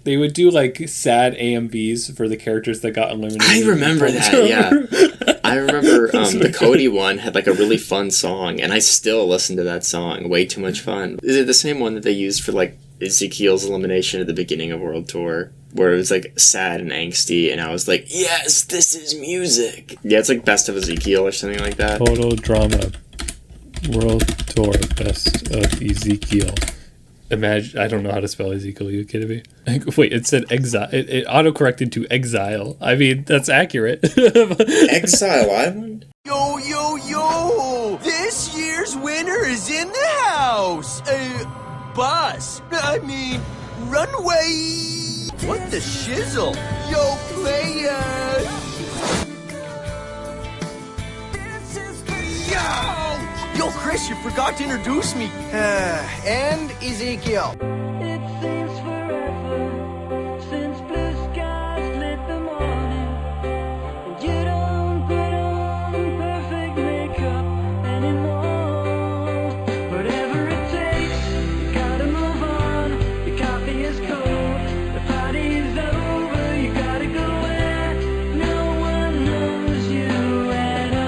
They would do like sad AMVs for the characters that got eliminated. I remember that, yeah. I remember the Cody one had like a really fun song, and I still listen to that song. Way too much fun. Is it the same one that they used for like Ezekiel's elimination at the beginning of World Tour? Where it was like sad and angsty, and I was like, yes, this is music. Yeah, it's like Best of Ezekiel or something like that. Total Drama World Tour Best of Ezekiel. Imagine, I don't know how to spell Ezekiel. Are you kidding me? Wait, it said exile. It auto-corrected to exile. I mean, that's accurate. Exile Island? Yo, yo, yo! This year's winner is in the house! Bus. I mean, runway! What the shizzle? Yo, player! Yo, Chris, you forgot to introduce me. And Ezekiel. It seems forever since blue skies lit the morning, and you don't put on perfect makeup anymore. Whatever it takes, you gotta move on. Your coffee is cold, the party's over. You gotta go where no one knows you at all.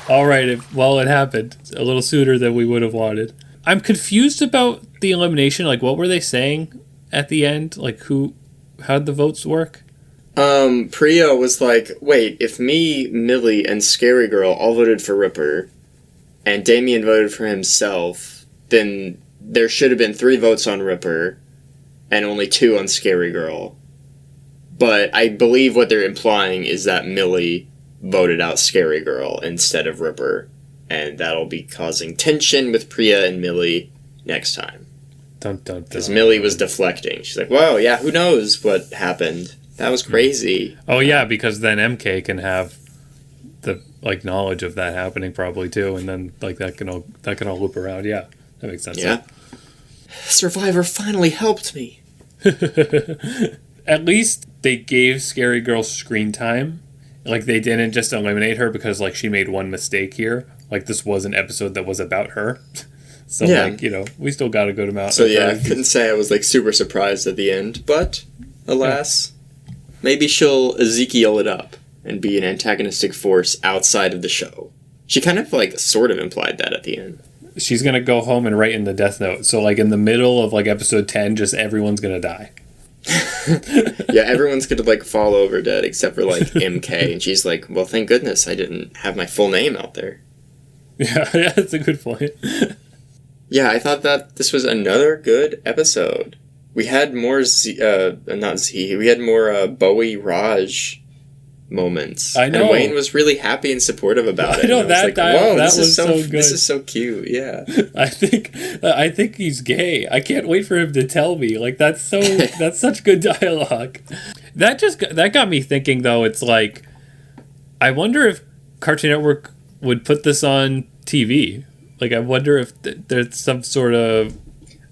All right, it happened a little sooner than we would have wanted. I'm confused about the elimination. Like, what were they saying at the end? Like, how'd the votes work? Priya was like, wait, if me, Millie, and Scary Girl all voted for Ripper, and Damien voted for himself, then there should have been 3 votes on Ripper, and only 2 on Scary Girl. But I believe what they're implying is that Millie voted out Scary Girl instead of Ripper, and that'll be causing tension with Priya and Millie next time. Dun, dun, dun. Because Millie was deflecting. She's like, whoa, yeah, who knows what happened? That was crazy. Oh, yeah, because then MK can have the knowledge of that happening probably too, and then that can all loop around. Yeah, that makes sense. Yeah. Survivor finally helped me. At least they gave Scary Girl screen time. Like, they didn't just eliminate her because, like, she made one mistake here. Like, this was an episode that was about her. So, yeah. We still got a good amount. So, yeah, I couldn't say I was, super surprised at the end. But, alas, maybe she'll Ezekiel it up and be an antagonistic force outside of the show. She kind of, sort of implied that at the end. She's going to go home and write in the Death Note. So, in the middle of, episode 10, just everyone's going to die. Yeah, everyone's gonna fall over dead except for MK, and she's like, well, thank goodness I didn't have my full name out there. Yeah, that's a good point. Yeah, I thought that this was another good episode. We had more we had more Bowie Raj moments. I know. And Wayne was really happy and supportive about it. I know, whoa, that was so good. This is so cute, yeah. I think he's gay. I can't wait for him to tell me. That's such good dialogue. That got me thinking, though. It's I wonder if Cartoon Network would put this on TV. I wonder if there's some sort of...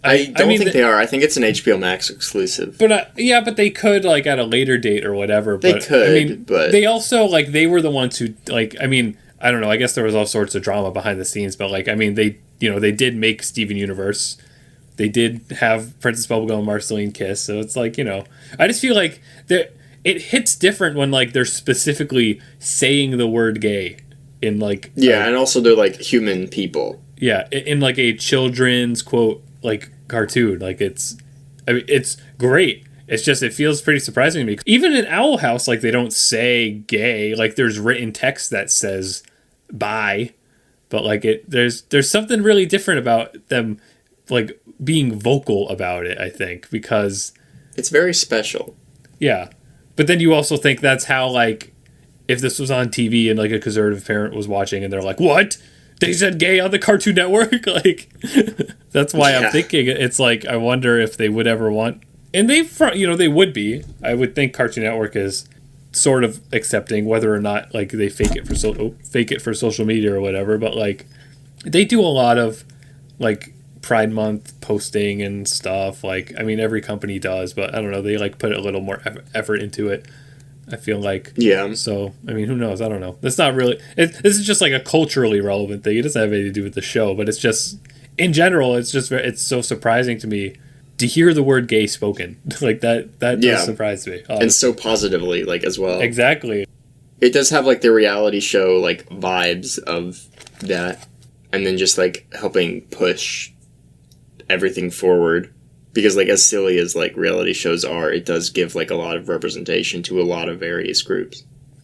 I don't think they are. I think it's an HBO Max exclusive. But but they could at a later date or whatever. They could, but they also they were the ones who I don't know. I guess there was all sorts of drama behind the scenes, but they they did make Steven Universe. They did have Princess Bubblegum and Marceline kiss. So it's I just feel it hits different when they're specifically saying the word gay in and also they're human people. Yeah, in a children's quote cartoon. It's great. It's just, it feels pretty surprising to me. Even in Owl House, they don't say gay. There's written text that says bi, but there's something really different about them being vocal about it, I think, because it's very special. Yeah. But then you also think that's how if this was on TV and a conservative parent was watching and they're like, what? They said gay on the Cartoon Network? That's why I'm thinking it's I wonder if they would ever want... And they would be. I would think Cartoon Network is sort of accepting whether or not, they fake it for social media or whatever, but, they do a lot of, Pride Month posting and stuff. Every company does, but I don't know, they, put a little more effort into it. I feel like. Yeah. So, I mean, who knows? I don't know. That's not really... this is just like a culturally relevant thing. It doesn't have anything to do with the show, but it's just... In general, it's so surprising to me to hear the word gay spoken. Like, that does surprise me. Honestly. And so positively, like, as well. Exactly. It does have, like, the reality show, like, vibes of that. And then just, like, helping push everything forward. Because, like, as silly as, like, reality shows are, it does give, like, a lot of representation to a lot of various groups.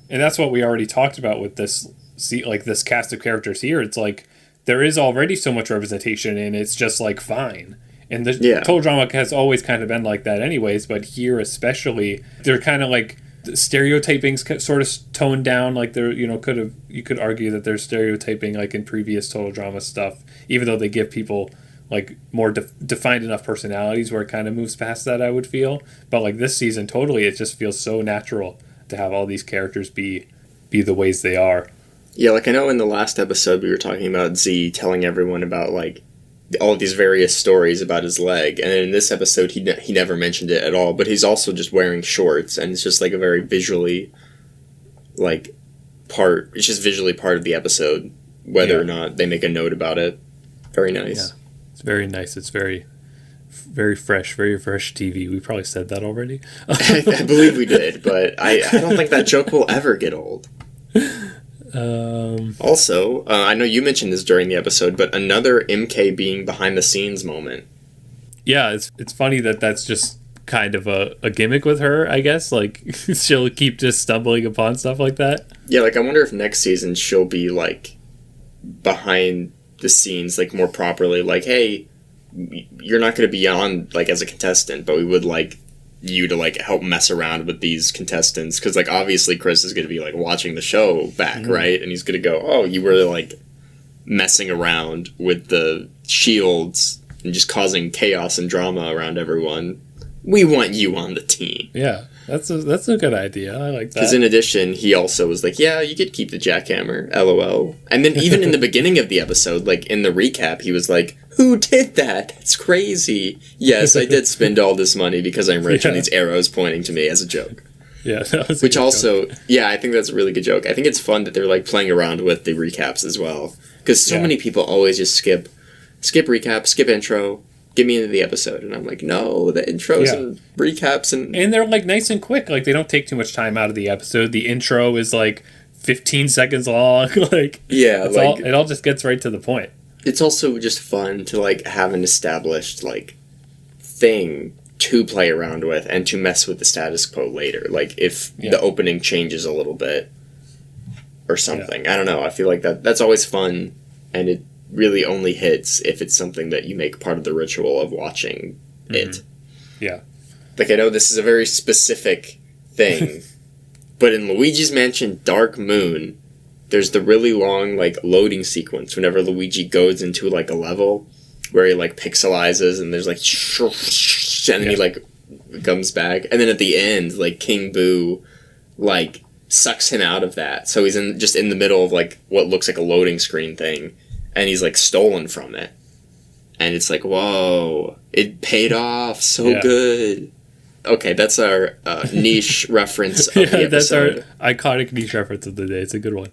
And that's what we already talked about with this, this cast of characters here. It's like, there is already so much representation, and it's just, like, fine. And the total drama has always kind of been like that anyways, but here especially, they're kind of, like, stereotyping's sort of toned down. Like, there, you could argue that there's stereotyping, like, in previous total drama stuff, even though they give people... like more defined enough personalities where it kind of moves past that, I would feel. But like this season, totally, it just feels so natural to have all these characters be the ways they are. Yeah, like I know in the last episode we were talking about Z telling everyone about like all of these various stories about his leg, and in this episode he never mentioned it at all. But he's also just wearing shorts, and it's just like a very visually like part. It's just visually part of the episode, whether or not they make a note about it. Very nice. Yeah. It's very nice. It's very, very fresh TV. We probably said that already. I believe we did, but I don't think that joke will ever get old. Also, I know you mentioned this during the episode, but another MK being behind the scenes moment. Yeah, it's funny that's just kind of a gimmick with her, I guess. Like, she'll keep just stumbling upon stuff like that. Yeah, like I wonder if next season she'll be like behind the scenes like more properly, like, hey, you're not going to be on like as a contestant, but we would like you to like help mess around with these contestants, because like obviously Chris is going to be like watching the show back, right, and he's going to go, oh, you were like messing around with the shields and just causing chaos and drama around everyone. We want you on the team. Yeah, that's a good idea. I like that. Because in addition, he also was like, yeah, you could keep the jackhammer, LOL. And then even in the beginning of the episode, like in the recap, he was like, who did that? That's crazy. Yes, I did spend all this money because I'm rich, and these arrows pointing to me as a joke. Yeah, that was which also, yeah, I think that's a really good joke. I think it's fun that they're like playing around with the recaps as well. Because so many people always just skip recap, skip intro, get me into the episode, and I'm like, no, the intros and recaps and they're like nice and quick. Like, they don't take too much time out of the episode. The intro is like 15 seconds long. Like, it all just gets right to the point. It's also just fun to like have an established like thing to play around with and to mess with the status quo later. Like if the opening changes a little bit or something. I don't know. I feel like that's always fun, and it really only hits if it's something that you make part of the ritual of watching it. Yeah. Like, I know this is a very specific thing, but in Luigi's Mansion Dark Moon, there's the really long, like, loading sequence whenever Luigi goes into, like, a level where he, like, pixelizes and there's, like, and then he, like, comes back. And then at the end, like, King Boo, like, sucks him out of that. So he's just in the middle of, like, what looks like a loading screen thing. And he's, like, stolen from it. And it's like, whoa, it paid off so good. Okay, that's our niche reference of the episode. That's our iconic niche reference of the day. It's a good one.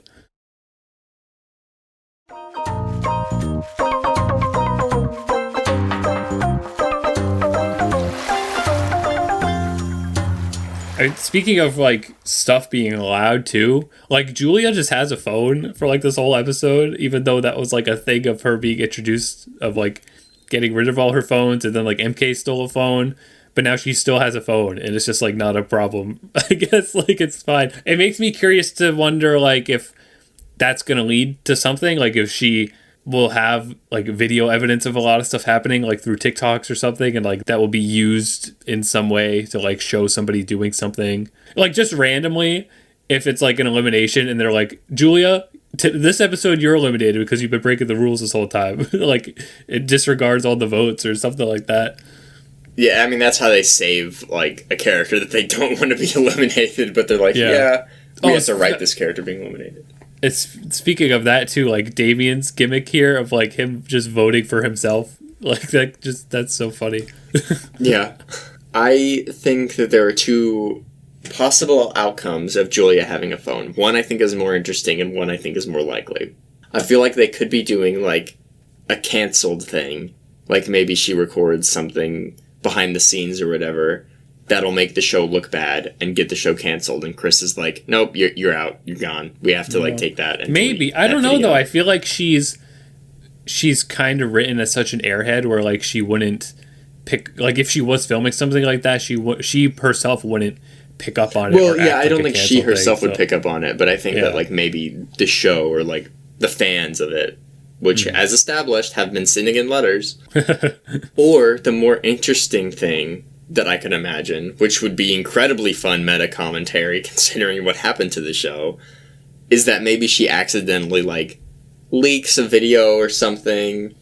I mean, speaking of, like, stuff being allowed, too, like, Julia just has a phone for, like, this whole episode, even though that was, like, a thing of her being introduced, of, like, getting rid of all her phones, and then, like, MK stole a phone, but now she still has a phone, and it's just, like, not a problem. I guess, like, it's fine. It makes me curious to wonder, like, if that's gonna lead to something, like, if she will have like video evidence of a lot of stuff happening, like through TikToks or something, and like that will be used in some way to like show somebody doing something, like just randomly, if it's like an elimination and they're like, Julia, this episode you're eliminated because you've been breaking the rules this whole time. Like it disregards all the votes or something like that. Yeah, I mean that's how they save like a character that they don't want to be eliminated, but they're like, we have to write this character being eliminated. It's speaking of that too, like Damien's gimmick here of like him just voting for himself, like that's so funny. Yeah, I think that there are two possible outcomes of Julia having a phone. One I think is more interesting, and one I think is more likely. I feel like they could be doing, like, a canceled thing. Like, maybe she records something behind the scenes or whatever that'll make the show look bad and get the show canceled, and Chris is like, nope, you're out, you're gone. We have to, like, take that. And maybe. I don't know, video. though. I feel like she's kind of written as such an airhead where, like, she wouldn't pick... Like, if she was filming something like that, she herself wouldn't pick up on it. Well, yeah, I don't think she herself would pick up on it, but I think that, like, maybe the show or, like, the fans of it, which, as established, have been sending in letters. Or the more interesting thing that I could imagine, which would be incredibly fun meta commentary considering what happened to the show, is that maybe she accidentally, like, leaks a video or something,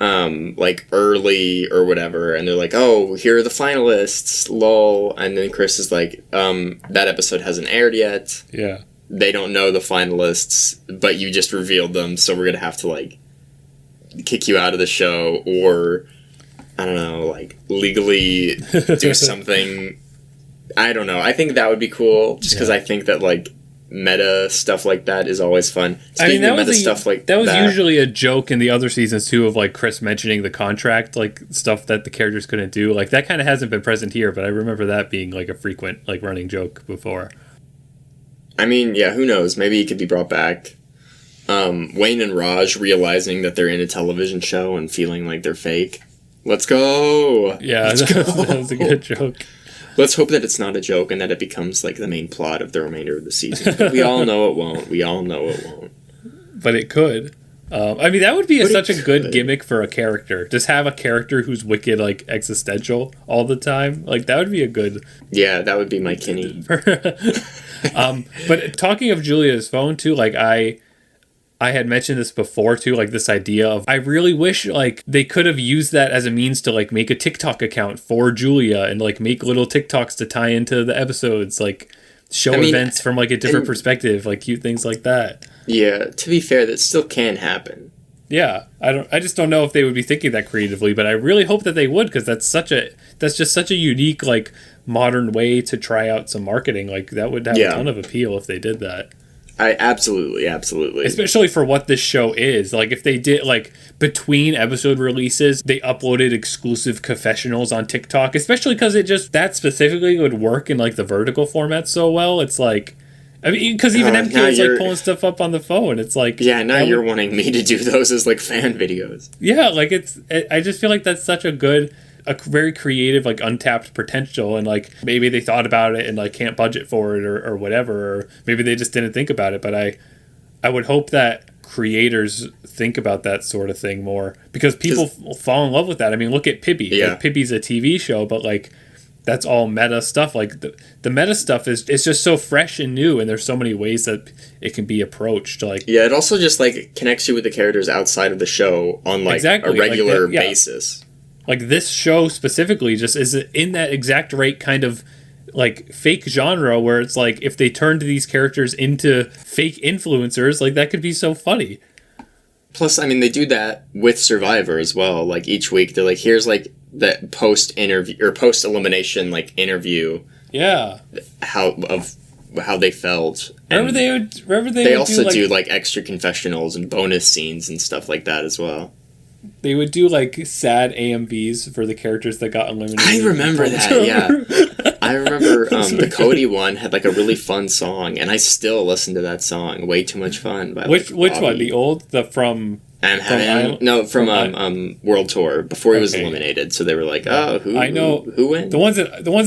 like, early or whatever, and they're like, oh, here are the finalists, lol, and then Chris is like, that episode hasn't aired yet. Yeah. They don't know the finalists, but you just revealed them, so we're gonna have to, like, kick you out of the show, or, I don't know, like, legally do something. I don't know. I think that would be cool, just because I think that, like, meta stuff like that is always fun. Speaking of meta stuff like that... That was usually a joke in the other seasons, too, of, like, Chris mentioning the contract, like, stuff that the characters couldn't do. Like, that kind of hasn't been present here, but I remember that being, like, a frequent, like, running joke before. I mean, yeah, who knows? Maybe it could be brought back. Wayne and Raj realizing that they're in a television show and feeling like they're fake. Let's go! Yeah, that was a good joke. Let's hope that it's not a joke and that it becomes, like, the main plot of the remainder of the season. But we all know it won't. We all know it won't. But it could. I mean, that would be such a good gimmick for a character. Just have a character who's wicked, like, existential all the time. Like, that would be a good... Yeah, that would be my Kinney. But talking of Julia's phone, too, like, I had mentioned this before, too, like, this idea of... I really wish, like, they could have used that as a means to, like, make a TikTok account for Julia and, like, make little TikToks to tie into the episodes, like, show events from, like, a different perspective, like, cute things like that. Yeah, to be fair, that still can happen. Yeah, I just don't know if they would be thinking that creatively, but I really hope that they would, because that's just such a unique, like, modern way to try out some marketing. Like, that would have a ton of appeal if they did that. Absolutely. Especially for what this show is. Like, if they did, like, between episode releases, they uploaded exclusive confessionals on TikTok, especially because that specifically would work in, like, the vertical format so well. It's like... I mean, because even MK is, like, pulling stuff up on the phone. It's like... Yeah, now you're wanting me to do those as, like, fan videos. Yeah, like, I just feel like that's such a very creative, like, untapped potential, and, like, maybe they thought about it and, like, can't budget for it or whatever, or maybe they just didn't think about it, but I would hope that creators think about that sort of thing more, because people fall in love with that. I mean, look at Pibby. Yeah. Like, Pibby's a TV show, but, like... That's all meta stuff. Like, the meta stuff is just so fresh and new, and there's so many ways that it can be approached. Like, yeah, it also just, like, connects you with the characters outside of the show on, like, a regular basis. Like, this show specifically just is in that exact right kind of, like, fake genre where it's like, if they turned these characters into fake influencers, like, that could be so funny. Plus, I mean, they do that with Survivor as well. Like, each week, they're like, here's, like, the post-interview, or post-elimination, like, interview. Yeah. How they felt. Remember they also do, like, extra confessionals and bonus scenes and stuff like that as well. They would do, like, sad AMVs for the characters that got eliminated. I remember that, yeah. I remember the Cody one had, like, a really fun song, and I still listen to that song. Way Too Much Fun. By, which one? The old? From World Tour, before he was eliminated. So they were like, oh, who wins? The ones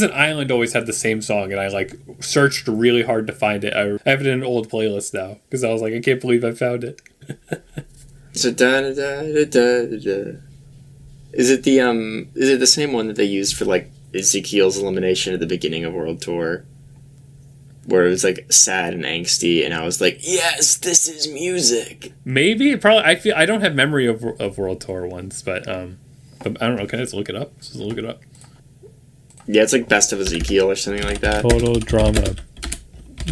in Island always had the same song, and I, like, searched really hard to find it. I have it in an old playlist now, because I was like, I can't believe I found it. So da-da-da-da-da-da. Is it the same one that they used for, like, Ezekiel's elimination at the beginning of World Tour? Where it was, like, sad and angsty, and I was like, yes, this is music. Maybe. Probably. I don't have memory of World Tour ones, but I don't know. Can I just look it up? Yeah, it's like Best of Ezekiel or something like that. Total Drama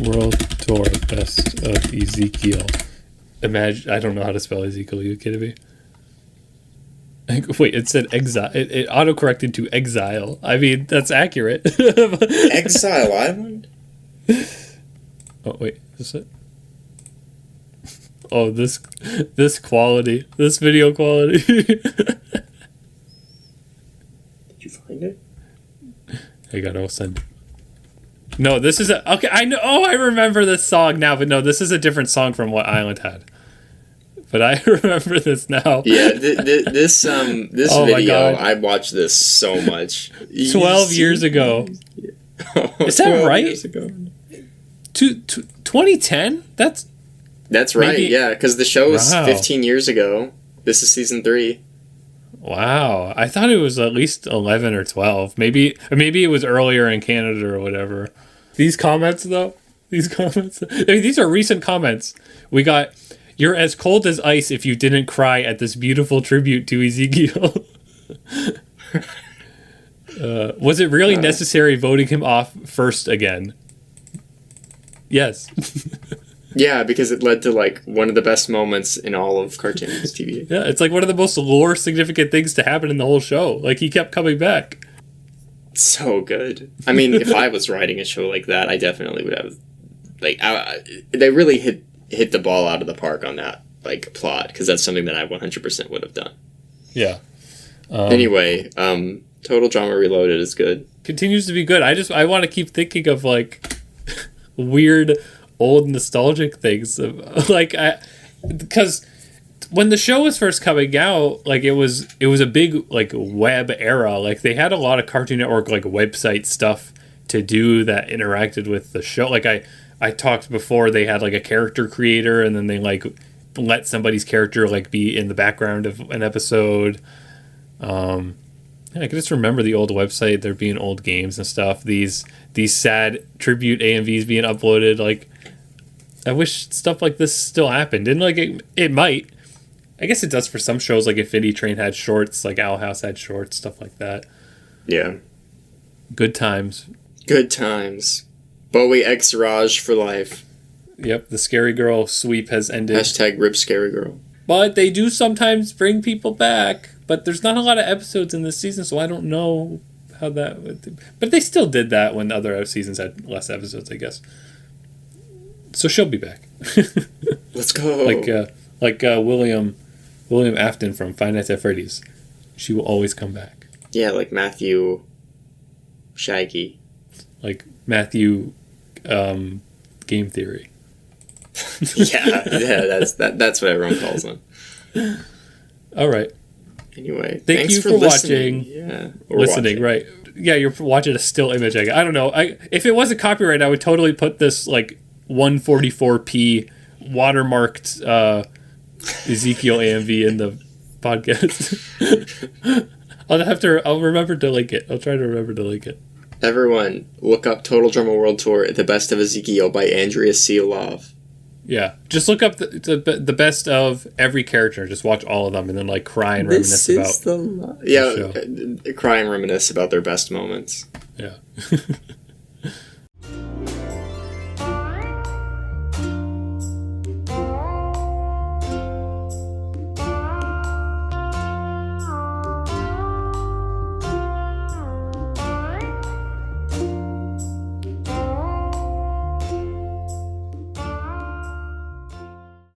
World Tour Best of Ezekiel. Imagine, I don't know how to spell Ezekiel. Are you kidding me? Wait, it said exile. It autocorrected to exile. I mean, that's accurate. Exile Island? Oh wait, is it? Oh, this quality, this video quality. Did you find it? I gotta send. No, this is okay. I know. Oh, I remember this song now, but no, this is a different song from what Island had. But I remember this now. Yeah, this Oh my video, God. I watched this so much. 12 years ago. Is that 12 right? years ago. 2010? That's right. Maybe- Yeah, because the show was Wow. 15 years ago. This is season 3. wow. I thought it was at least 11 or 12. Maybe it was earlier in Canada or whatever. These comments though. I mean, these are recent comments. We got, "You're as cold as ice if you didn't cry at this beautiful tribute to Ezekiel." Was it really necessary voting him off first again? Yes. Yeah, because it led to like one of the best moments in all of cartoons TV. Yeah, it's like one of the most lore significant things to happen in the whole show. Like, he kept coming back. So good. I mean, if I was writing a show like that, I definitely would have. Like, they really hit the ball out of the park on that like plot, because that's something that I 100% would have done. Yeah. Anyway, Total Drama Reloaded is good. Continues to be good. I want to keep thinking of like weird old nostalgic things of, like, because when the show was first coming out, like, it was a big like web era. Like, they had a lot of Cartoon Network like website stuff to do that interacted with the show. Like, I talked before, they had like a character creator, and then they like let somebody's character like be in the background of an episode. I can just remember the old website, there being old games and stuff. These sad tribute AMVs being uploaded. Like, I wish stuff like this still happened. And like it might. I guess it does for some shows. Like Infinity Train had shorts. Like Owl House had shorts. Stuff like that. Yeah. Good times. Good times. Bowie X Raj for life. Yep. The Scary Girl sweep has ended. Hashtag rip Scary Girl. But they do sometimes bring people back. But there's not a lot of episodes in this season, so I don't know how that would... But they still did that when other seasons had less episodes, I guess. So she'll be back. Let's go. Like William Afton from Five Nights at Freddy's. She will always come back. Yeah, like Matthew Shaggy. Like Matthew Game Theory. yeah, that's what everyone calls him. All right. Anyway, Thank thanks you for listening. watching. Yeah, Listening, right. Yeah, you're watching a still image. I don't know. If it wasn't copyright, I would totally put this like 144p watermarked Ezekiel AMV in the podcast. I'll remember to link it. I'll try to remember to link it. Everyone, look up Total Drama World Tour, The Best of Ezekiel by Andrea Seelov. Yeah, just look up the best of every character. Just watch all of them, and then like cry and reminisce about. Cry and reminisce about their best moments. Yeah.